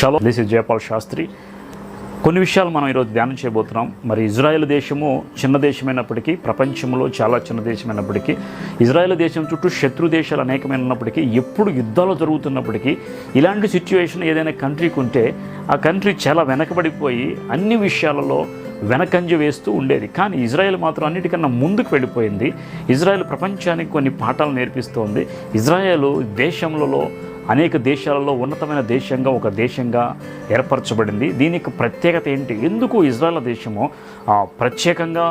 Shalom, this is Jayapal Shastri. కొన్ని విషయాలు మనం ఈరోజు ధ్యానం చేయబోతున్నాం. మరి ఇజ్రాయెల్ దేశము చిన్న దేశమైనప్పటికీ, ప్రపంచంలో చాలా చిన్న దేశమైనప్పటికీ, ఇజ్రాయెల్ దేశం చుట్టూ శత్రు దేశాలు అనేకమైన ఉన్నప్పటికీ, ఎప్పుడు యుద్ధాలు జరుగుతున్నప్పటికీ, ఇలాంటి సిచ్యువేషన్ ఏదైనా కంట్రీకి ఉంటే ఆ కంట్రీ చాలా వెనకబడిపోయి అన్ని విషయాలలో వెనకంజ వేస్తూ ఉండేది. కానీ ఇజ్రాయెల్ మాత్రం అన్నిటికన్నా ముందుకు వెళ్ళిపోయింది. ఇజ్రాయెల్ ప్రపంచానికి కొన్ని పాఠాలు నేర్పిస్తోంది. ఇజ్రాయెల్ దేశంలో అనేక దేశాలలో ఉన్నతమైన దేశంగా ఒక దేశంగా ఏర్పరచబడింది. దీనికి ప్రత్యేకత ఏంటి? ఎందుకు ఇజ్రాయెల్ దేశము ప్రత్యేకంగా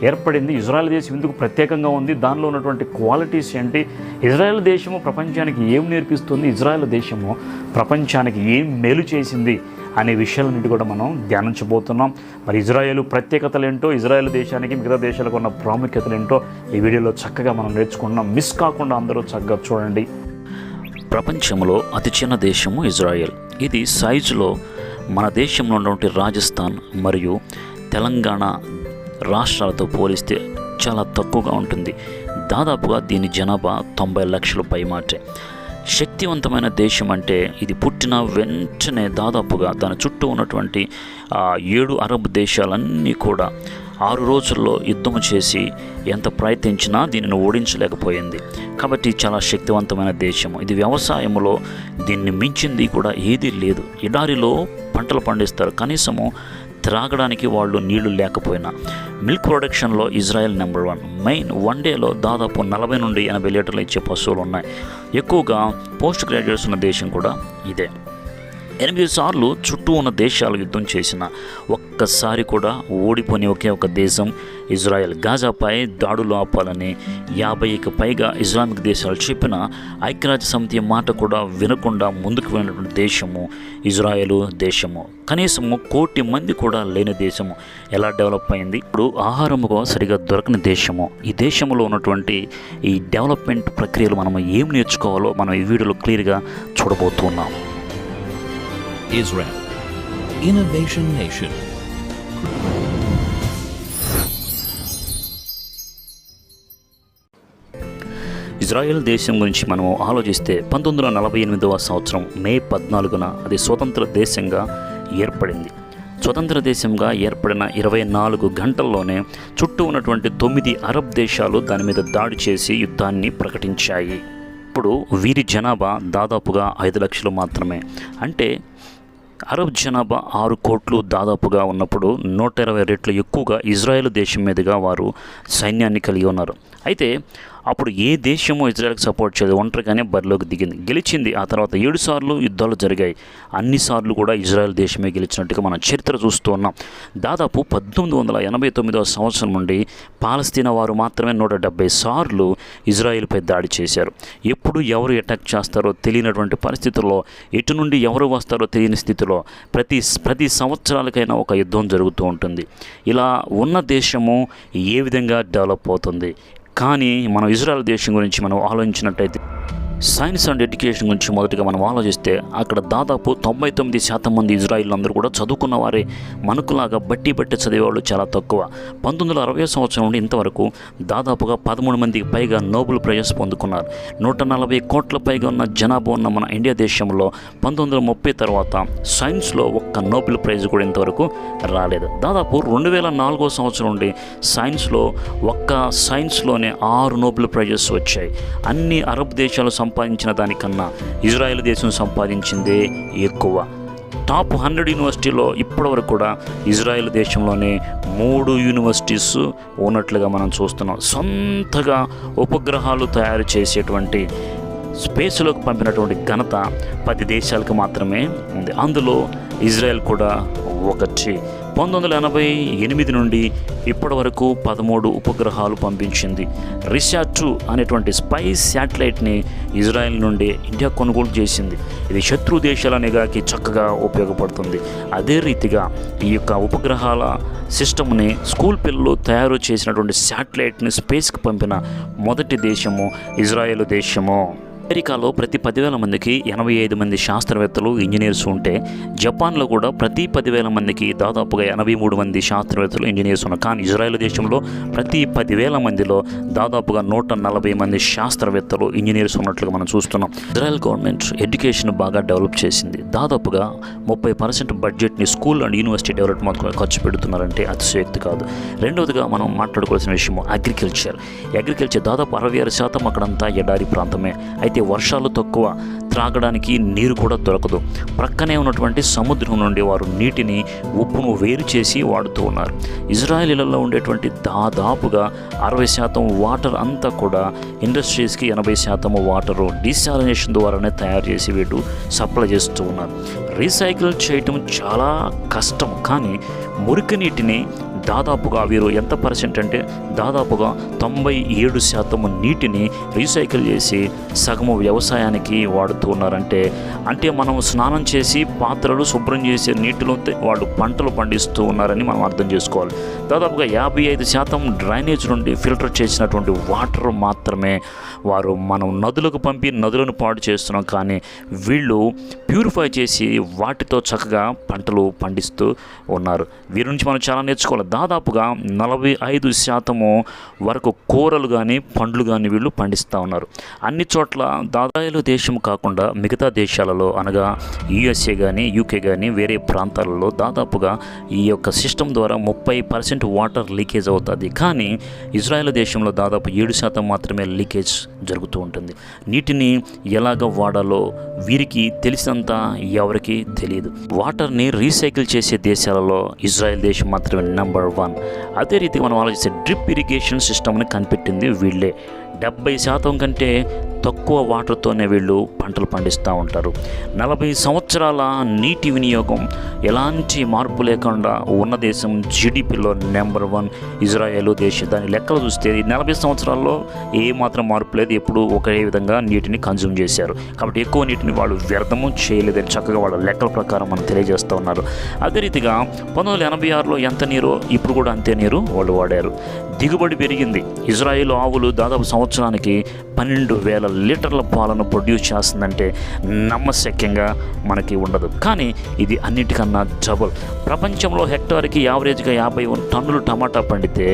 ఏర్పడింది? ఇజ్రాయెల్ దేశం ఎందుకు ప్రత్యేకంగా ఉంది? దానిలో ఉన్నటువంటి క్వాలిటీస్ ఏంటి? ఇజ్రాయెల్ దేశము ప్రపంచానికి ఏం నేర్పిస్తుంది? ఇజ్రాయెల్ దేశము ప్రపంచానికి ఏం మేలు చేసింది అనే విషయాలన్నిటి కూడా మనం ధ్యానించబోతున్నాం. మరి ఇజ్రాయెల్ ప్రత్యేకతలు ఏంటో, ఇజ్రాయెల్ దేశానికి మిగతా దేశాలకు ఉన్న ప్రాముఖ్యతలు ఏంటో ఈ వీడియోలో చక్కగా మనం నేర్చుకుంటున్నాం. మిస్ కాకుండా అందరూ చక్కగా చూడండి. ప్రపంచంలో అతి చిన్న దేశము ఇజ్రాయెల్. ఇది సైజులో మన దేశంలో ఉన్నటువంటి రాజస్థాన్ మరియు తెలంగాణ రాష్ట్రాలతో పోలిస్తే చాలా తక్కువగా ఉంటుంది. దాదాపుగా దీని జనాభా 90 లక్షల పైమాటే. శక్తివంతమైన దేశం అంటే ఇది పుట్టిన వెంటనే దాదాపుగా దాని చుట్టూ ఉన్నటువంటి 7 అరబ్ దేశాలన్నీ కూడా 6 రోజుల్లో యుద్ధం చేసి ఎంత ప్రయత్నించినా దీనిని ఓడించలేకపోయింది. కాబట్టి చాలా శక్తివంతమైన దేశము ఇది. వ్యవసాయంలో దీన్ని మించింది కూడా ఏదీ లేదు. ఎడారిలో పంటలు పండిస్తారు, కనీసము త్రాగడానికి వాళ్ళు నీళ్లు లేకపోయినా. మిల్క్ ప్రొడక్షన్లో ఇజ్రాయెల్ నెంబర్ 1. మెయిన్ వన్ డేలో దాదాపు 40 నుండి 80 లీటర్లు ఇచ్చే పశువులు ఉన్నాయి. ఎక్కువగా పోస్ట్ గ్రాడ్యుయేట్స్ ఉన్న దేశం కూడా ఇదే. 8 సార్లు చుట్టూ ఉన్న దేశాలు యుద్ధం చేసిన ఒక్కసారి కూడా ఓడిపోని ఒకే ఒక దేశం ఇజ్రాయెల్. గాజాపై దాడులు ఆపాలని 50కి పైగా ఇస్లామిక్ దేశాలు చెప్పిన ఐక్యరాజ్య సమితి మాట కూడా వినకుండా ముందుకు వెళ్ళినటువంటి దేశము ఇజ్రాయెల్ దేశము. కనీసము 1 కోటి మంది కూడా లేని దేశము ఎలా డెవలప్ అయింది? ఇప్పుడు ఆహారముగా సరిగా దొరకని దేశము. ఈ దేశంలో ఉన్నటువంటి ఈ డెవలప్మెంట్ ప్రక్రియలు మనం ఏం నేర్చుకోవాలో మనం ఈ వీడియోలో క్లియర్గా చూడబోతున్నాం. Israel, Innovation Nation. ఇజ్రాయెల్ దేశం గురించి మనం ఆలోచిస్తే 1948వ సంవత్సరం మే 14న అది స్వతంత్ర దేశంగా ఏర్పడింది. స్వతంత్ర దేశంగా ఏర్పడిన 24 గంటల్లోనే చుట్టూ ఉన్నటువంటి 9 అరబ్ దేశాలు దాని మీద దాడి చేసి యుద్ధాన్ని ప్రకటించాయి. ఇప్పుడు వీరి జనాభా దాదాపుగా 5 లక్షలు మాత్రమే. అంటే అరబ్ జనాభా 6 కోట్లు దాదాపుగా ఉన్నప్పుడు 120 రెట్లు ఎక్కువగా ఇజ్రాయెల్ దేశం మీదుగా వారు సైన్యాన్ని కలిగి ఉన్నారు. అయితే అప్పుడు ఏ దేశమో ఇజ్రాయెల్కి సపోర్ట్ చేయలేదు, ఒంటరిగానే బరిలోకి దిగింది, గెలిచింది. ఆ తర్వాత 7 సార్లు యుద్ధాలు జరిగాయి. అన్ని సార్లు కూడా ఇజ్రాయెల్ దేశమే గెలిచినట్టుగా మనం చరిత్ర చూస్తూ ఉన్నాం. దాదాపు 1989వ సంవత్సరం నుండి పాలస్తీనా వారు మాత్రమే 170 సార్లు ఇజ్రాయెల్పై దాడి చేశారు. ఎప్పుడు ఎవరు అటాక్ చేస్తారో తెలియనటువంటి పరిస్థితుల్లో, ఎటు నుండి ఎవరు వస్తారో తెలియని స్థితిలో ప్రతి సంవత్సరాలకైనా ఒక యుద్ధం జరుగుతూ ఉంటుంది. ఇలా ఉన్న దేశము ఏ విధంగా డెవలప్ అవుతుంది? కానీ మనం ఇజ్రాయెల్ దేశం గురించి మనం ఆలోచించినట్టయితే, సైన్స్ అండ్ ఎడ్యుకేషన్ గురించి మొదటిగా మనం ఆలోచిస్తే అక్కడ దాదాపు 99% మంది ఇజ్రాయిల్ అందరూ కూడా చదువుకున్న వారే. మనకులాగా బట్టి చదివేవాళ్ళు చాలా తక్కువ. 1960 సంవత్సరం నుండి ఇంతవరకు దాదాపుగా 13 మందికి పైగా నోబెల్ ప్రైజెస్ పొందుకున్నారు. 140 కోట్ల పైగా ఉన్న జనాభా ఉన్న మన ఇండియా దేశంలో 1930 తర్వాత సైన్స్లో ఒక్క నోబెల్ ప్రైజ్ కూడా ఇంతవరకు రాలేదు. దాదాపు 2004 సంవత్సరం నుండి సైన్స్లోనే 6 నోబెల్ ప్రైజెస్ వచ్చాయి. అన్ని అరబ్ దేశాలు సంపాదించిన దానికన్నా ఇజ్రాయెల్ దేశం సంపాదించిందే ఎక్కువ. టాప్ 100 యూనివర్సిటీలో ఇప్పటివరకు కూడా ఇజ్రాయెల్ దేశంలోనే 3 యూనివర్సిటీస్ ఉన్నట్లుగా మనం చూస్తున్నాం. సొంతగా ఉపగ్రహాలు తయారు చేసేటువంటి స్పేస్లోకి పంపినటువంటి ఘనత 10 దేశాలకు మాత్రమే ఉంది. అందులో ఇజ్రాయెల్ కూడా ఒకటి. 1988 నుండి ఇప్పటి వరకు 13 ఉపగ్రహాలు పంపించింది. రిషా-2 అనేటువంటి స్పైస్ శాటిలైట్ని ఇజ్రాయెల్ నుండి ఇండియా కొనుగోలు చేసింది. ఇది శత్రు దేశాల నిఘాకి చక్కగా ఉపయోగపడుతుంది. అదే రీతిగా ఈ యొక్క ఉపగ్రహాల సిస్టమ్ని స్కూల్ పిల్లలు తయారు చేసినటువంటి శాటిలైట్ని స్పేస్కి పంపిన మొదటి దేశము ఇజ్రాయెల్ దేశము. అమెరికాలో ప్రతి 10,000 మందికి 85 మంది శాస్త్రవేత్తలు ఇంజనీర్స్ ఉంటే జపాన్లో కూడా ప్రతి 10,000 మందికి దాదాపుగా 83 మంది శాస్త్రవేత్తలు ఇంజనీర్స్ ఉన్నారు. కానీ ఇజ్రాయెల్ దేశంలో ప్రతి 10,000 మందిలో దాదాపుగా 140 మంది శాస్త్రవేత్తలు ఇంజనీర్స్ ఉన్నట్లుగా మనం చూస్తున్నాం. ఇజ్రాయెల్ గవర్నమెంట్ ఎడ్యుకేషన్ బాగా డెవలప్ చేసింది. దాదాపుగా 30% బడ్జెట్ని స్కూల్ అండ్ యూనివర్సిటీ డెవలప్మెంట్ ఖర్చు పెడుతున్నారంటే అతిశయోక్తి కాదు. రెండవదిగా మనం మాట్లాడుకోవాల్సిన విషయం అగ్రికల్చర్ దాదాపు 66% అక్కడంతా ఎడారి ప్రాంతమే. అయితే వర్షాలు తక్కువ, త్రాగడానికి నీరు కూడా దొరకదు. ప్రక్కనే ఉన్నటువంటి సముద్రం నుండి వారు నీటిని, ఉప్పును వేరు చేసి వాడుతూ ఉన్నారు. ఇజ్రాయెలీలలో ఉండేటువంటి దాదాపుగా 60% వాటర్ అంతా కూడా ఇండస్ట్రీస్కి 80% వాటరు డీసాలినేషన్ ద్వారానే తయారు చేసి వీళ్ళు సప్లై చేస్తూ ఉన్నారు. రీసైకిల్ చేయటం చాలా కష్టం. కానీ మురికి నీటిని దాదాపుగా వీరు ఎంత పర్సెంట్ అంటే దాదాపుగా 97% నీటిని రీసైకిల్ చేసి సగము వ్యవసాయానికి వాడుతూ ఉన్నారంటే మనం స్నానం చేసి పాత్రలు శుభ్రం చేసే నీటిలో వాళ్ళు పంటలు పండిస్తూ ఉన్నారని మనం అర్థం చేసుకోవాలి. దాదాపుగా 55% డ్రైనేజ్ నుండి ఫిల్టర్ చేసినటువంటి వాటర్ మాత్రమే వారు మనం నదులకు పంపి నదులను పాడు చేస్తున్నాం. కానీ వీళ్ళు ప్యూరిఫై చేసి వాటితో చక్కగా పంటలు పండిస్తూ ఉన్నారు. వీరి నుంచి మనం చాలా నేర్చుకోవాలి. దాదాపుగా 45% వరకు కూరలు కానీ పండ్లు కానీ వీళ్ళు పండిస్తూ ఉన్నారు. అన్ని చోట్ల ఇజ్రాయెల్ దేశం కాకుండా మిగతా దేశాలలో అనగా యుఎస్ఏ కానీ యూకే కానీ వేరే ప్రాంతాలలో దాదాపుగా ఈ యొక్క సిస్టమ్ ద్వారా 30% వాటర్ లీకేజ్ అవుతుంది. కానీ ఇజ్రాయెల్ దేశంలో దాదాపు 7% మాత్రమే లీకేజ్ జరుగుతూ ఉంటుంది. నీటిని ఎలాగ వాడాలో వీరికి తెలిసినంత ఎవరికి తెలియదు. వాటర్ని రీసైకిల్ చేసే దేశాలలో ఇజ్రాయెల్ దేశం మాత్రమే నెంబర్ 1. అదే రీతిగా మనం ఆలోచిస్తే డ్రిప్ ఇరిగేషన్ సిస్టమ్ని కనిపెట్టింది వీళ్ళే. 70% కంటే తక్కువ వాటర్తోనే వీళ్ళు పంటలు పండిస్తూ ఉంటారు. 40 సంవత్సరాల నీటి వినియోగం ఎలాంటి మార్పు లేకుండా ఉన్న దేశం జీడిపిలో నెంబర్ 1 ఇజ్రాయెల్ దేశం. దాని లెక్కలు చూస్తే 40 సంవత్సరాల్లో ఏ మాత్రం మార్పు లేదు. ఎప్పుడు ఒకే విధంగా నీటిని కన్జ్యూమ్ చేశారు. కాబట్టి ఎక్కువ నీటిని వాళ్ళు వ్యర్థము చేయలేదని చక్కగా వాళ్ళ లెక్కల ప్రకారం మనం తెలియజేస్తూ ఉన్నారు. అదే రీతిగా 1986లో ఎంత నీరో ఇప్పుడు కూడా అంతే నీరు వాళ్ళు వాడారు. దిగుబడి పెరిగింది. ఇజ్రాయెల్ ఆవులు దాదాపు సంవత్సరానికి 12,000 లీటర్ల పాలను ప్రొడ్యూస్ చేస్తుందంటే నమ్మశక్యంగా మనకి ఉండదు. కానీ ఇది అన్నిటికన్నా డబుల్. ప్రపంచంలో హెక్టార్కి యావరేజ్గా 50 టన్నులు టమాటా పండితే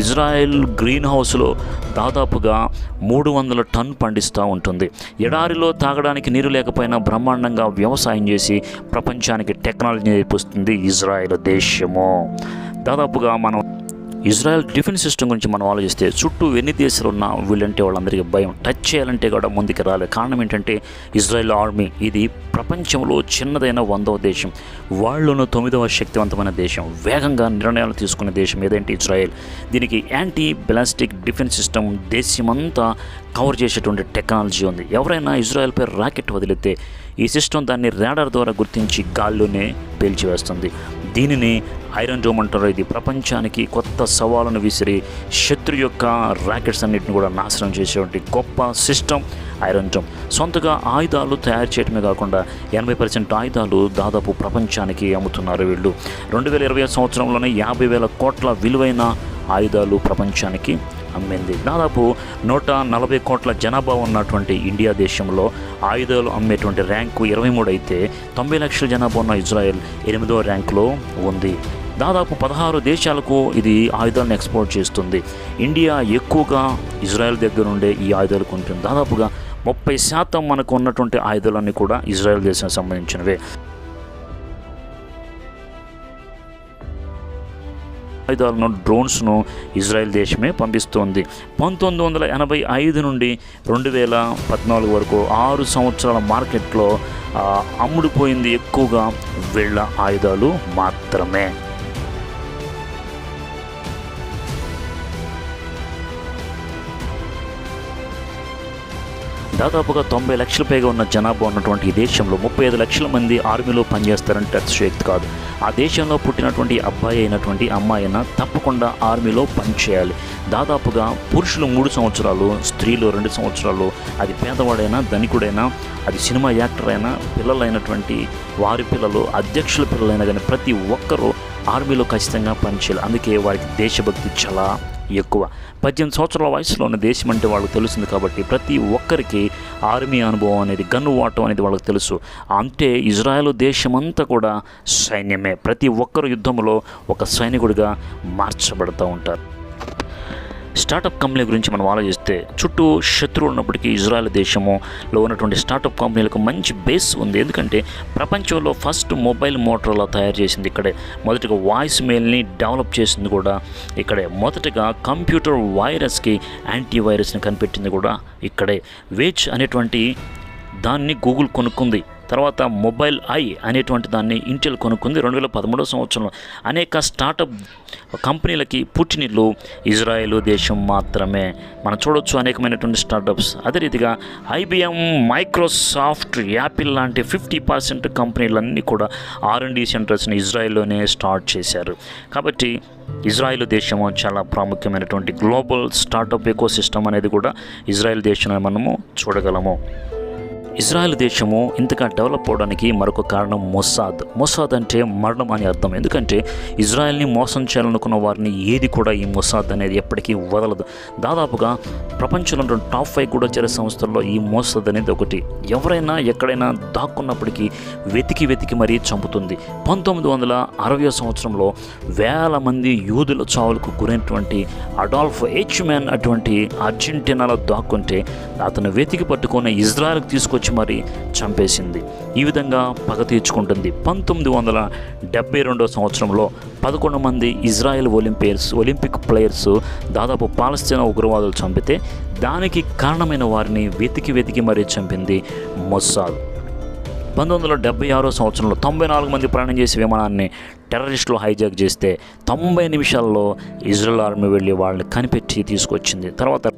ఇజ్రాయెల్ గ్రీన్ హౌస్లో దాదాపుగా 300 టన్ పండిస్తూ ఉంటుంది. ఎడారిలో తాగడానికి నీరు లేకపోయినా బ్రహ్మాండంగా వ్యవసాయం చేసి ప్రపంచానికి టెక్నాలజీ నేర్పిస్తుంది ఇజ్రాయెల్ దేశము. దాదాపుగా మనం ఇజ్రాయెల్ డిఫెన్స్ సిస్టమ్ గురించి మనం ఆలోచిస్తే చుట్టూ ఎన్ని దేశాలు ఉన్నా వీళ్ళంటే వాళ్ళందరికీ భయం. టచ్ చేయాలంటే కూడా ముందుకు రాలేదు. కారణం ఏంటంటే ఇజ్రాయెల్ ఆర్మీ ఇది ప్రపంచంలో చిన్నదైన 100వ దేశం. వాళ్ళను 9వ శక్తివంతమైన దేశం. వేగంగా నిర్ణయాలు తీసుకునే దేశం ఏదంటే ఇజ్రాయెల్. దీనికి యాంటీ బ్లాస్టిక్ డిఫెన్స్ సిస్టమ్ దేశమంతా కవర్ చేసేటువంటి టెక్నాలజీ ఉంది. ఎవరైనా ఇజ్రాయెల్పై రాకెట్ వదిలితే ఈ సిస్టమ్ దాన్ని రాడార్ ద్వారా గుర్తించి గాల్లోనే పేల్చివేస్తుంది. దీనిని ఐరన్ డోమ్ అంటారు. ఇది ప్రపంచానికి కొత్త సవాలును విసిరి శత్రు యొక్క రాకెట్స్ అన్నిటిని కూడా నాశనం చేసేటువంటి గొప్ప సిస్టమ్ ఐరన్ డోమ్. సొంతగా ఆయుధాలు తయారు చేయడమే కాకుండా 80% ఆయుధాలు దాదాపు ప్రపంచానికి అమ్ముతున్నారు వీళ్ళు. 2020 సంవత్సరంలోనే 50,000 కోట్ల విలువైన ఆయుధాలు ప్రపంచానికి అమ్మింది. దాదాపు 140 కోట్ల జనాభా ఉన్నటువంటి ఇండియా దేశంలో ఆయుధాలు అమ్మేటువంటి ర్యాంకు 23 అయితే 90 లక్షల జనాభా ఉన్న ఇజ్రాయెల్ 8వ ర్యాంకులో ఉంది. దాదాపు 16 దేశాలకు ఇది ఆయుధాలను ఎక్స్పోర్ట్ చేస్తుంది. ఇండియా ఎక్కువగా ఇజ్రాయెల్ దగ్గర నుండే ఈ ఆయుధాలు కొంటుంది. దాదాపుగా 30% మనకు ఉన్నటువంటి ఆయుధాలన్నీ కూడా ఇజ్రాయెల్ దేశానికి సంబంధించినవే. ఆయుధాలను డ్రోన్స్ను ఇజ్రాయెల్ దేశమే పంపిస్తోంది. 1985 నుండి 2014 వరకు 6 సంవత్సరాల మార్కెట్లో అమ్ముడుపోయింది ఎక్కువగా వీళ్ళ ఆయుధాలు మాత్రమే. దాదాపుగా 90 లక్షల పైగా ఉన్న జనాభా ఉన్నటువంటి ఈ దేశంలో 35 లక్షల మంది ఆర్మీలో పనిచేస్తారంటే అతిశయోక్తి కాదు. ఆ దేశంలో పుట్టినటువంటి అబ్బాయి అయినటువంటి అమ్మాయి అయినా తప్పకుండా ఆర్మీలో పనిచేయాలి. దాదాపుగా పురుషులు 3 సంవత్సరాలు, స్త్రీలు 2 సంవత్సరాలు. అది పేదవాడైనా ధనికుడైనా, అది సినిమా యాక్టర్ అయినా, పిల్లలైనటువంటి వారి పిల్లలు, అధ్యక్షుల పిల్లలైనా కానీ ప్రతి ఒక్కరూ ఆర్మీలో ఖచ్చితంగా పనిచేయాలి. అందుకే వారికి దేశభక్తి చాలా ఎక్కువ. 18 సంవత్సరాల వయసులో ఉన్న దేశం అంటే వాళ్ళకి తెలుస్తుంది కాబట్టి ప్రతి ఒక్కరికి ఆర్మీ అనుభవం అనేది, గన్ను వాడటం అనేది వాళ్ళకి తెలుసు. అంటే ఇజ్రాయెల్ దేశమంతా కూడా సైన్యమే. ప్రతి ఒక్కరు యుద్ధంలో ఒక సైనికుడిగా మార్చబడుతూ ఉంటారు. స్టార్టప్ కంపెనీ గురించి మనం ఆలోచిస్తే చుట్టూ శత్రువులు ఉన్నప్పటికీ ఇజ్రాయెల్ దేశంలో ఉన్నటువంటి స్టార్టప్ కంపెనీలకు మంచి బేస్ ఉంది. ఎందుకంటే ప్రపంచంలో ఫస్ట్ మొబైల్ మోటరోలా తయారు చేసింది ఇక్కడే. మొదటగా వాయిస్ మెయిల్ని డెవలప్ చేసింది కూడా ఇక్కడే. మొదటగా కంప్యూటర్ వైరస్కి యాంటీవైరస్ని కనిపెట్టింది కూడా ఇక్కడే. వేజ్ అనేటువంటి దాన్ని గూగుల్ కొనుక్కుంది. తర్వాత మొబైల్ ఐ అనేటువంటి దాన్ని ఇంటెల్ కొనుక్కుంది 2013 సంవత్సరంలో. అనేక స్టార్టప్ కంపెనీలకి పుట్టినిల్లు ఇజ్రాయెల్ దేశం మాత్రమే. మనం చూడొచ్చు అనేకమైనటువంటి స్టార్టప్స్. అదే రీతిగా IBM, మైక్రోసాఫ్ట్, యాపిల్ లాంటి 50% కంపెనీలన్నీ కూడా R&D సెంటర్స్ని ఇజ్రాయెల్లోనే స్టార్ట్ చేశారు. కాబట్టి ఇజ్రాయెల్ దేశము చాలా ప్రాముఖ్యమైనటువంటి గ్లోబల్ స్టార్టప్ ఎకోసిస్టమ్ అనేది కూడా ఇజ్రాయెల్ దేశంలో మనము చూడగలము. ఇజ్రాయెల్ దేశము ఇంతగా డెవలప్ అవడానికి మరొక కారణం మొసాద్ అంటే మరణం అని అర్థం. ఎందుకంటే ఇజ్రాయెల్ని మోసం చేయాలనుకున్న వారిని ఏది కూడా ఈ మొసాద్ అనేది ఎప్పటికీ వదలదు. దాదాపుగా ప్రపంచంలో టాప్ 5 కూడా చేరే సంస్థల్లో ఈ మొసాద్ అనేది ఒకటి. ఎవరైనా ఎక్కడైనా దాక్కున్నప్పటికీ వెతికి మరీ చంపుతుంది. 1960 సంవత్సరంలో వేల మంది యూదుల చావులకు గురైనటువంటి అడాల్ఫ్ ఎయిచ్మ్యాన్ అటువంటి అర్జెంటీనాలో దాక్కుంటే అతను వెతికి పట్టుకొని ఇజ్రాయెల్కి తీసుకొచ్చి మరి చంపేసింది. ఈ విధంగా పగ తీర్చుకుంటుంది. 1972 సంవత్సరంలో 11 మంది ఇజ్రాయెల్ ఒలింపిక్ ప్లేయర్స్ దాదాపు పాలస్తీనా ఉగ్రవాదులు చంపితే దానికి కారణమైన వారిని వెతికి మరీ చంపింది మొసాద్. 1976 సంవత్సరంలో 94 మంది ప్రయాణం చేసే విమానాన్ని టెర్రరిస్టులు హైజాక్ చేస్తే 90 నిమిషాల్లో ఇజ్రాయెల్ ఆర్మీ వెళ్ళి వాళ్ళని కనిపెట్టి తీసుకొచ్చింది. తర్వాత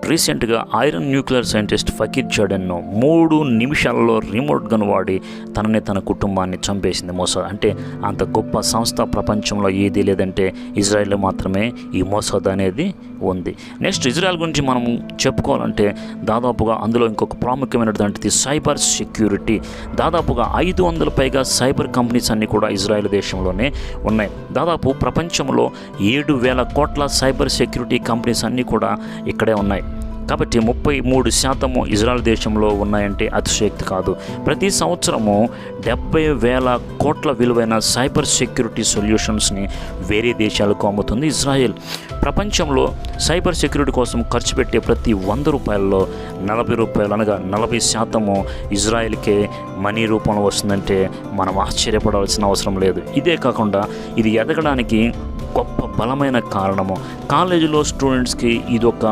రీసెంట్గా ఐరన్ న్యూక్లియర్ సైంటిస్ట్ ఫకీర్ జర్డెన్ను 3 నిమిషాలలో రిమోట్ గన్ వాడి తన కుటుంబాన్ని చంపేసింది మొసాద్. అంటే అంత గొప్ప సంస్థ ప్రపంచంలో ఏదీ లేదంటే ఇజ్రాయెల్లో మాత్రమే ఈ మొసాద్ అనేది ఉంది. నెక్స్ట్ ఇజ్రాయెల్ గురించి మనం చెప్పుకోవాలంటే దాదాపుగా అందులో ఇంకొక ప్రాముఖ్యమైనటువంటిది సైబర్ సెక్యూరిటీ. దాదాపుగా 500 పైగా సైబర్ కంపెనీస్ అన్నీ కూడా ఇజ్రాయెల్ దేశంలోనే ఉన్నాయి. దాదాపు ప్రపంచంలో 7,000 కోట్ల సైబర్ సెక్యూరిటీ కంపెనీస్ అన్నీ కూడా ఇక్కడే ఉన్నాయి. కాబట్టి 33% ఇజ్రాయెల్ దేశంలో ఉన్నాయంటే అతిశయోక్తి కాదు. ప్రతి సంవత్సరము 70,000 కోట్ల విలువైన సైబర్ సెక్యూరిటీ సొల్యూషన్స్ని వేరే దేశాలకు అమ్ముతుంది ఇజ్రాయెల్. ప్రపంచంలో సైబర్ సెక్యూరిటీ కోసం ఖర్చు పెట్టే ప్రతి 100 రూపాయల్లో 40 రూపాయలు అనగా 40% ఇజ్రాయెల్కే మనీ రూపంలో వస్తుందంటే మనం ఆశ్చర్యపడాల్సిన అవసరం లేదు. ఇదే కాకుండా ఇది ఎదగడానికి గొప్ప బలమైన కారణము. కాలేజీలో స్టూడెంట్స్కి ఇదొక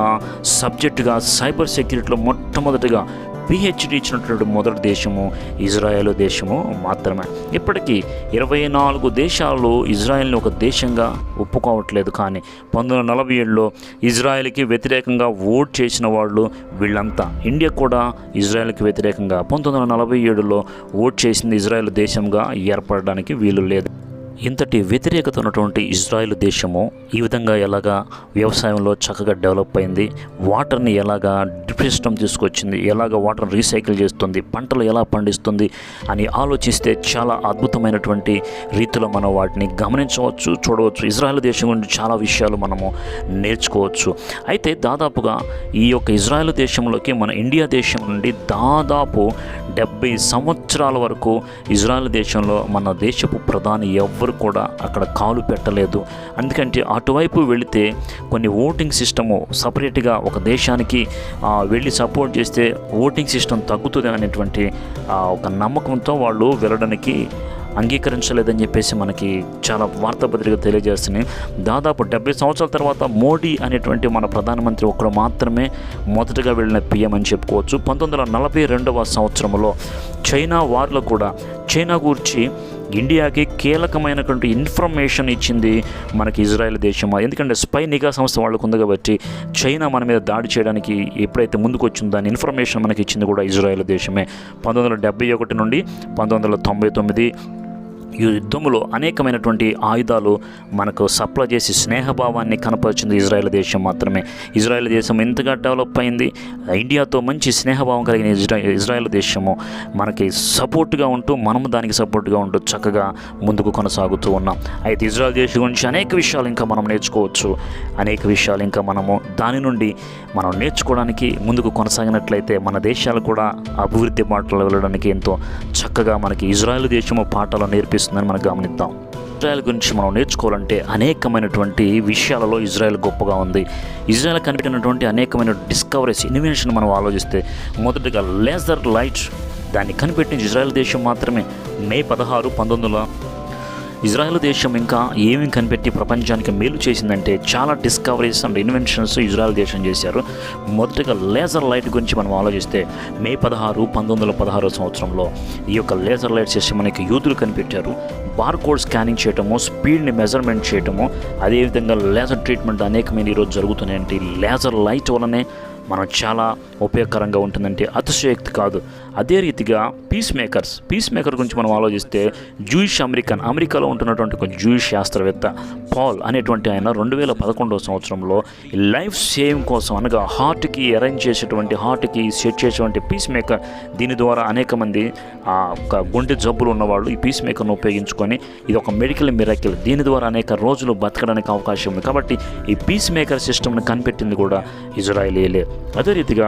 సబ్జెక్టుగా సైబర్ సెక్యూరిటీలో మొట్టమొదటిగా PhD ఇచ్చినటువంటి మొదటి దేశము ఇజ్రాయెల్ దేశము మాత్రమే. ఇప్పటికీ 24 దేశాలు ఇజ్రాయెల్ని ఒక దేశంగా ఒప్పుకోవట్లేదు. కానీ 1947లో ఇజ్రాయెల్కి వ్యతిరేకంగా ఓట్ చేసిన వాళ్ళు వీళ్ళంతా. ఇండియా కూడా ఇజ్రాయెల్కి వ్యతిరేకంగా 1947లో ఓట్ చేసింది ఇజ్రాయెల్ దేశంగా ఏర్పడడానికి వీలు లేదు. ఇంతటి వ్యతిరేకత ఉన్నటువంటి ఇజ్రాయెల్ దేశము ఈ విధంగా ఎలాగా వ్యవసాయంలో చక్కగా డెవలప్ అయింది, వాటర్ని ఎలాగా డ్రిప్ సిస్టమ్ తీసుకొచ్చింది, ఎలాగ వాటర్ని రీసైకిల్ చేస్తుంది, పంటలు ఎలా పండిస్తుంది అని ఆలోచిస్తే చాలా అద్భుతమైనటువంటి రీతిలో మనం వాటిని గమనించవచ్చు, చూడవచ్చు. ఇజ్రాయెల్ దేశం గురించి చాలా విషయాలు మనము నేర్చుకోవచ్చు. అయితే దాదాపుగా ఈ యొక్క ఇజ్రాయెల్ దేశంలోకి మన ఇండియా దేశం నుండి దాదాపు 70 సంవత్సరాల వరకు ఇజ్రాయెల్ దేశంలో మన దేశపు ప్రధాని ఎవ్వరు కూడా అక్కడ కాలు పెట్టలేదు. ఎందుకంటే అటువైపు వెళితే కొన్ని ఓటింగ్ సిస్టము సపరేట్గా ఒక దేశానికి వెళ్ళి సపోర్ట్ చేస్తే ఓటింగ్ సిస్టమ్ తగ్గుతుంది అనేటువంటి ఒక నమ్మకంతో వాళ్ళు వెళ్ళడానికి అంగీకరించలేదని చెప్పేసి మనకి చాలా వార్తాపత్రిక తెలియజేస్తున్నాయి. దాదాపు 70 సంవత్సరాల తర్వాత మోడీ అనేటువంటి మన ప్రధానమంత్రి ఒక్కడు మాత్రమే మొదటగా వెళ్ళిన PM అని చెప్పుకోవచ్చు. 1942 సంవత్సరంలో చైనా వార్లో కూడా చైనా గురించి ఇండియాకి కీలకమైనటువంటి ఇన్ఫర్మేషన్ ఇచ్చింది మనకి ఇజ్రాయెల్ దేశం. ఎందుకంటే స్పై నిఘా సంస్థ వాళ్ళకు ఉంది కాబట్టి చైనా మన మీద దాడి చేయడానికి ఎప్పుడైతే ముందుకు వచ్చిందో దాని ఇన్ఫర్మేషన్ మనకి ఇచ్చింది కూడా ఇజ్రాయెల్ దేశమే. 1971 నుండి 1999 ఈ యుద్ధంలో అనేకమైనటువంటి ఆయుధాలు మనకు సప్లై చేసి స్నేహభావాన్ని కనపరిచింది ఇజ్రాయెల్ దేశం మాత్రమే. ఇజ్రాయెల్ దేశం ఎంతగా డెవలప్ అయింది, ఇండియాతో మంచి స్నేహభావం కలిగిన ఇజ్రాయెల్ దేశము మనకి సపోర్ట్గా ఉంటూ మనము దానికి సపోర్ట్గా ఉంటూ చక్కగా ముందుకు కొనసాగుతూ ఉన్నాం. అయితే ఇజ్రాయెల్ దేశం గురించి అనేక విషయాలు ఇంకా మనం నేర్చుకోవచ్చు, అనేక విషయాలు ఇంకా మనము దాని నుండి మనం నేర్చుకోవడానికి ముందుకు కొనసాగినట్లయితే మన దేశాలు కూడా అభివృద్ధి బాటలో వెళ్ళడానికి ఎంతో చక్కగా మనకి ఇజ్రాయెల్ దేశము పాఠాలు నేర్పిస్తుందని మనం గమనిద్దాం. ఇజ్రాయెల్ గురించి మనం నేర్చుకోవాలంటే అనేకమైనటువంటి విషయాలలో ఇజ్రాయెల్ గొప్పగా ఉంది. ఇజ్రాయెల్ కనిపెట్టినటువంటి అనేకమైన డిస్కవరీస్, ఇన్వెన్షన్ మనం ఆలోచిస్తే మొదటిగా లేజర్ లైట్, దాన్ని కనిపెట్టిన ఇజ్రాయెల్ దేశం మాత్రమే. మే 16, 1900 ఇజ్రాయెల్ దేశం ఇంకా ఏమి కనిపెట్టి ప్రపంచానికి మేలు చేసిందంటే చాలా డిస్కవరీస్ అండ్ ఇన్వెన్షన్స్ ఇజ్రాయెల్ దేశం చేశారు. మొదటగా లేజర్ లైట్ గురించి మనం ఆలోచిస్తే మే 16, 1916 సంవత్సరంలో ఈ యొక్క లేజర్ లైట్ సిస్టమ్ మనకి యూదులు కనిపెట్టారు. బార్కోడ్ స్కానింగ్ చేయటము, స్పీడ్ని మెజర్మెంట్ చేయటము, అదేవిధంగా లేజర్ ట్రీట్మెంట్ అనేకమైన ఈరోజు జరుగుతున్నాయంటే లేజర్ లైట్ వలనే మనం చాలా ఉపయోగకరంగా ఉంటుందంటే అతిశయోక్తి కాదు. అదే రీతిగా పీస్ మేకర్ గురించి మనం ఆలోచిస్తే జూయిష్ అమెరికాలో ఉంటున్నటువంటి ఒక జూయిష్ శాస్త్రవేత్త పాల్ అనేటువంటి ఆయన 2011 సంవత్సరంలో లైఫ్ సేవింగ్ కోసం అనగా హార్ట్కి అరేంజ్ చేసేటువంటి, హార్ట్కి సెట్ చేసేటువంటి పీస్ మేకర్, దీని ద్వారా అనేక మంది ఒక గుండె జబ్బులు ఉన్నవాళ్ళు ఈ పీస్ మేకర్ను ఉపయోగించుకొని ఇది ఒక మెడికల్ మిరాకిల్, దీని ద్వారా అనేక రోజులు బతకడానికి అవకాశం ఉంది. కాబట్టి ఈ పీస్ మేకర్ సిస్టమ్ని కనిపెట్టింది కూడా ఇజ్రాయేలీలే. అదే రీతిగా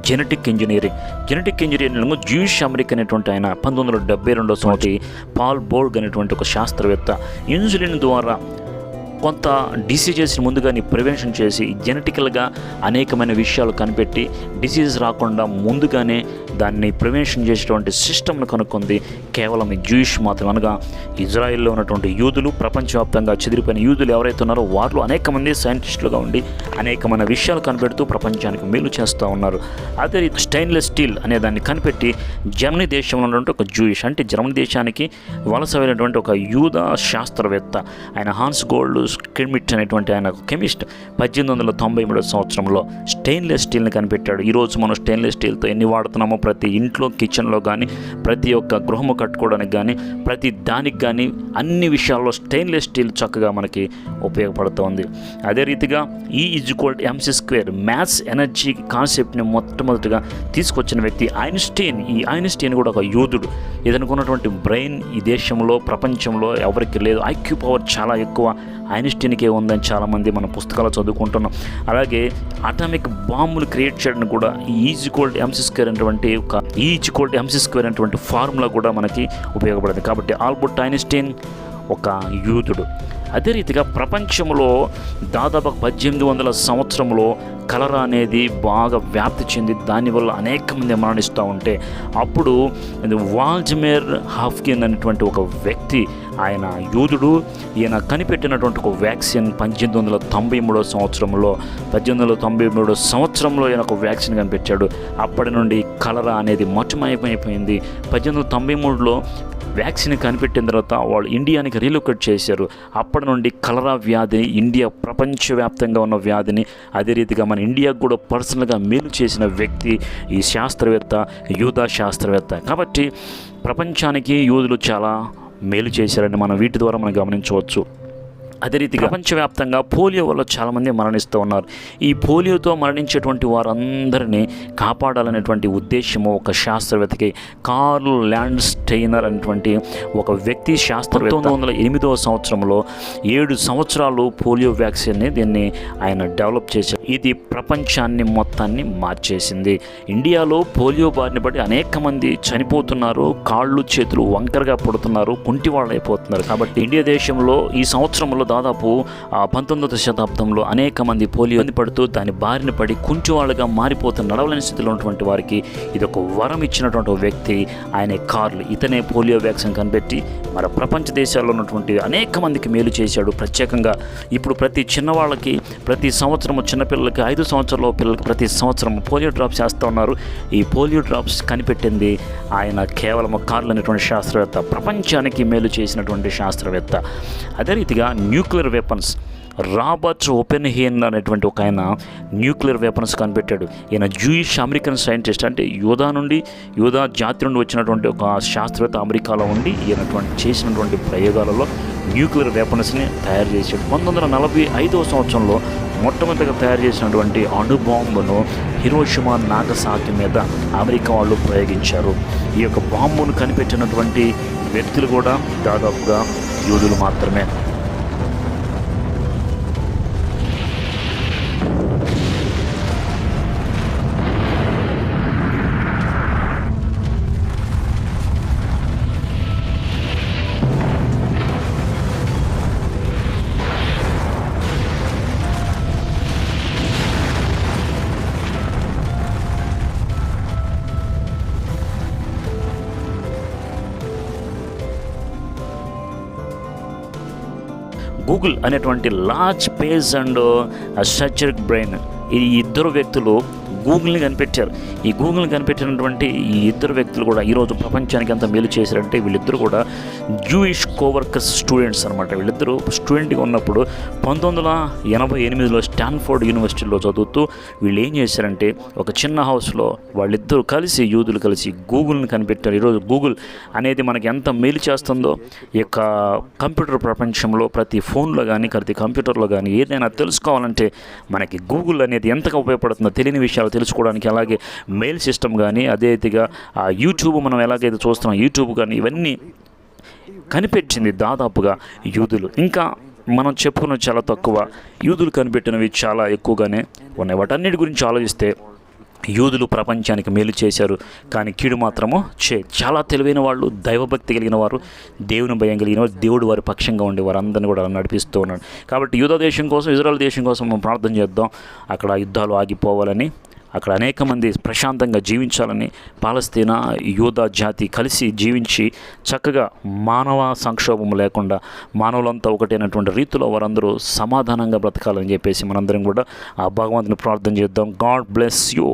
జెనెటిక్ ఇంజనీరింగ్ జూయిష్ అమెరికన్ అనేటువంటి ఆయన 1972 సంవత్సరం పాల్ బోర్గ్ అనేటువంటి ఒక శాస్త్రవేత్త ఇన్సులిన్ ద్వారా కొంత డిసీజెస్ని ముందుగానే ప్రివెన్షన్ చేసి జెనెటికల్గా అనేకమైన విషయాలు కనిపెట్టి డిసీజెస్ రాకుండా ముందుగానే దాన్ని ప్రివెన్షన్ చేసేటువంటి సిస్టమ్ను కనుక్కుంది కేవలం ఈ జూయిష్ మాత్రం. అనగా ఇజ్రాయెల్లో ఉన్నటువంటి యూదులు, ప్రపంచవ్యాప్తంగా చెదిరిపోయిన యూదులు ఎవరైతే ఉన్నారో వారిలో అనేక మంది సైంటిస్టులుగా ఉండి అనేకమైన విషయాలు కనిపెడుతూ ప్రపంచానికి మేలు చేస్తూ ఉన్నారు. అదే రీతి స్టెయిన్లెస్ స్టీల్ అనే దాన్ని కనిపెట్టి జర్మనీ దేశంలో ఉన్నటువంటి ఒక జూయిష్, అంటే జర్మనీ దేశానికి వలస వెళ్ళినటువంటి ఒక యూద శాస్త్రవేత్త ఆయన హాన్స్ గోల్డ్ స్కిమిట్ అనేటువంటి ఆయన కెమిస్ట్ 1893 సంవత్సరంలో స్టెయిన్లెస్ స్టీల్ని కనిపెట్టాడు. ఈరోజు మనం స్టెయిన్లెస్ స్టీల్తో ఎన్ని వాడుతున్నామో ప్రతి ఇంట్లో, కిచెన్లో కానీ, ప్రతి ఒక్క గృహము కట్టుకోవడానికి కానీ, ప్రతి దానికి కానీ అన్ని విషయాల్లో స్టెయిన్లెస్ స్టీల్ చక్కగా మనకి ఉపయోగపడుతుంది. అదే రీతిగా E=mc², మ్యాథ్స్ ఎనర్జీ కాన్సెప్ట్ని మొట్టమొదటిగా తీసుకొచ్చిన వ్యక్తి ఐన్స్టీన్. ఈ ఐన్స్టీన్ కూడా ఒక యూదుడు. ఇదనుకున్నటువంటి బ్రెయిన్ ఈ దేశంలో, ప్రపంచంలో ఎవరికి లేదు. ఐక్యూ పవర్ చాలా ఎక్కువ ఐన్స్టీన్కే ఉందని చాలామంది మన పుస్తకాలు చదువుకుంటున్నాం. అలాగే అటామిక్ బాంబులు క్రియేట్ చేయడానికి కూడా E=mc² అనేటువంటి ఒక E=mc² అనేటువంటి ఫార్ములా కూడా మనకి ఉపయోగపడింది. కాబట్టి ఆల్బర్ట్ ఐన్స్టీన్ ఒక యూదుడు. అదే రీతిగా ప్రపంచంలో దాదాపు 1800 సంవత్సరంలో కలరా అనేది బాగా వ్యాప్తి చెంది దానివల్ల అనేక మంది మరణిస్తూ ఉంటే అప్పుడు వాల్డిమర్ హాఫ్కిన్ అనేటువంటి ఒక వ్యక్తి, ఆయన యూదుడు, ఈయన కనిపెట్టినటువంటి ఒక వ్యాక్సిన్ 1893 సంవత్సరంలో 1893 సంవత్సరంలో ఈయన ఒక వ్యాక్సిన్ కనిపెట్టాడు. అప్పటి నుండి కలరా అనేది మటుమైపోయింది. 1893లో వ్యాక్సిన్ కనిపెట్టిన తర్వాత వాళ్ళు ఇండియానికి రీలొకేట్ చేశారు. అప్పటి నుండి కలరా వ్యాధి ఇండియా ప్రపంచవ్యాప్తంగా ఉన్న వ్యాధిని, అదే రీతిగా మన ఇండియాకు కూడా పర్సనల్గా మేలు చేసిన వ్యక్తి ఈ శాస్త్రవేత్త, యూదా శాస్త్రవేత్త. కాబట్టి ప్రపంచానికి యూదులు చాలా మేలు చేశారని మనం వీటి ద్వారా మనం గమనించవచ్చు. అదే రీతిగా ప్రపంచవ్యాప్తంగా పోలియో వల్ల చాలామంది మరణిస్తూ ఉన్నారు. ఈ పోలియోతో మరణించేటువంటి వారందరినీ కాపాడాలనేటువంటి ఉద్దేశము ఒక శాస్త్రవేత్తకి, కార్ల్ ల్యాండ్స్టైనర్ అనేటువంటి ఒక వ్యక్తి శాస్త్రవేత్త 1908 సంవత్సరంలో 7 సంవత్సరాలు పోలియో వ్యాక్సిన్ని దీన్ని ఆయన డెవలప్ చేశారు. ఇది ప్రపంచాన్ని మొత్తాన్ని మార్చేసింది. ఇండియాలో పోలియో బారిన పడి అనేక మంది చనిపోతున్నారు, కాళ్ళు చేతులు వంకరగా పడుతున్నారు, కుంటివాళ్ళు అయిపోతున్నారు. కాబట్టి ఇండియా దేశంలో ఈ సంవత్సరంలో దాదాపు 19వ శతాబ్దంలో అనేక మంది పోలియో పడుతూ దాని బారిన పడి కుంటివాళ్ళుగా మారిపోతున్న నడవలేని స్థితిలో ఉన్నటువంటి వారికి ఇది ఒక వరం ఇచ్చినటువంటి వ్యక్తి ఆయన కార్ల్. ఇతనే పోలియో వ్యాక్సిన్ కనిపెట్టి మన ప్రపంచ దేశాల్లో ఉన్నటువంటి అనేక మందికి మేలు చేశాడు. ప్రత్యేకంగా ఇప్పుడు ప్రతి చిన్నవాళ్ళకి ప్రతి సంవత్సరం చిన్నపిల్లలకి 5 సంవత్సరాల పిల్లలకి ప్రతి సంవత్సరం పోలియో డ్రాప్స్ చేస్తూ ఉన్నారు. ఈ పోలియో డ్రాప్స్ కనిపెట్టింది ఆయన కేవలం కార్ల్ అనేటువంటి శాస్త్రవేత్త, ప్రపంచానికి మేలు చేసినటువంటి శాస్త్రవేత్త. అదే రీతిగా న్యూక్లియర్ వెపన్స్ రాబర్ట్ ఓపెన్హీయన్ అనేటువంటి ఒక ఆయన న్యూక్లియర్ వెపన్స్ కనిపెట్టాడు. ఈయన జూయిష్ అమెరికన్ సైంటిస్ట్, అంటే యూదా జాతి నుండి వచ్చినటువంటి ఒక శాస్త్రవేత్త అమెరికాలో ఉండి ఈయనటువంటి చేసినటువంటి ప్రయోగాలలో న్యూక్లియర్ వెపన్స్ని తయారు చేశాడు. 1945వ సంవత్సరంలో మొట్టమొదటిగా తయారు చేసినటువంటి అణుబాంబును హిరోషిమా నాగసాకి మీద అమెరికా వాళ్ళు ప్రయోగించారు. ఈ యొక్క బాంబును కనిపెట్టినటువంటి వ్యక్తులు కూడా దాదాపుగా యూదులు మాత్రమే. గూగుల్ అనేటువంటి లార్జ్ పేజ్ అండ్ సర్చరిక్ బ్రెయిన్, ఈ ఇద్దరు వ్యక్తులు గూగుల్ని కనిపెట్టారు. ఈ గూగుల్ని కనిపెట్టినటువంటి ఈ ఇద్దరు వ్యక్తులు కూడా ఈరోజు ప్రపంచానికి ఎంత మేలు చేశారంటే, వీళ్ళిద్దరూ కూడా జూయిష్ కోవర్కర్స్ స్టూడెంట్స్ అనమాట. వీళ్ళిద్దరూ స్టూడెంట్గా ఉన్నప్పుడు 1988లో స్టాన్ఫోర్డ్ యూనివర్సిటీలో చదువుతూ వీళ్ళు ఏం చేశారంటే, ఒక చిన్న హౌస్లో వాళ్ళిద్దరూ కలిసి, యూదులు కలిసి గూగుల్ని కనిపెట్టారు. ఈరోజు గూగుల్ అనేది మనకి ఎంత మేలు చేస్తుందో, ఈ యొక్క కంప్యూటర్ ప్రపంచంలో ప్రతి ఫోన్లో కానీ ప్రతి కంప్యూటర్లో కానీ ఏదైనా తెలుసుకోవాలంటే మనకి గూగుల్ అనేది ఎంతగా ఉపయోగపడుతుందో, తెలియని విషయాలు తెలుసుకోవడానికి. అలాగే మెయిల్ సిస్టమ్ కానీ, అదే రీతిగా యూట్యూబ్ మనం ఎలాగైతే చూస్తున్నాం, యూట్యూబ్ కానీ, ఇవన్నీ కనిపెట్టింది దాదాపుగా యూదులు. ఇంకా మనం చెప్పుకున్నది చాలా తక్కువ, యూదులు కనిపెట్టినవి చాలా ఎక్కువగానే ఉన్నాయి. వాటన్నిటి గురించి ఆలోచిస్తే యూదులు ప్రపంచానికి మేలు చేశారు, కానీ కీడు మాత్రము చాలా తెలివైన వాళ్ళు, దైవభక్తి కలిగిన వారు, దేవుని భయం కలిగిన వారు, దేవుడు వారి పక్షంగా ఉండి వారందరినీ కూడా నడిపిస్తూ ఉన్నాడు. కాబట్టి యూదా దేశం కోసం, ఇజ్రాయెల్ దేశం కోసం మనం ప్రార్థన చేద్దాం. అక్కడ యుద్ధాలు ఆగిపోవాలని, అక్కడ అనేక మంది ప్రశాంతంగా జీవించాలని, పాలస్తీనా యూదా జాతి కలిసి జీవించి చక్కగా మానవ సంక్షోభం లేకుండా మానవులంతా ఒకటైనటువంటి రీతిలో వారందరూ సమాధానంగా బ్రతకాలని చెప్పేసి మనందరం కూడా ఆ భగవంతుని ప్రార్థన చేద్దాం. God bless you.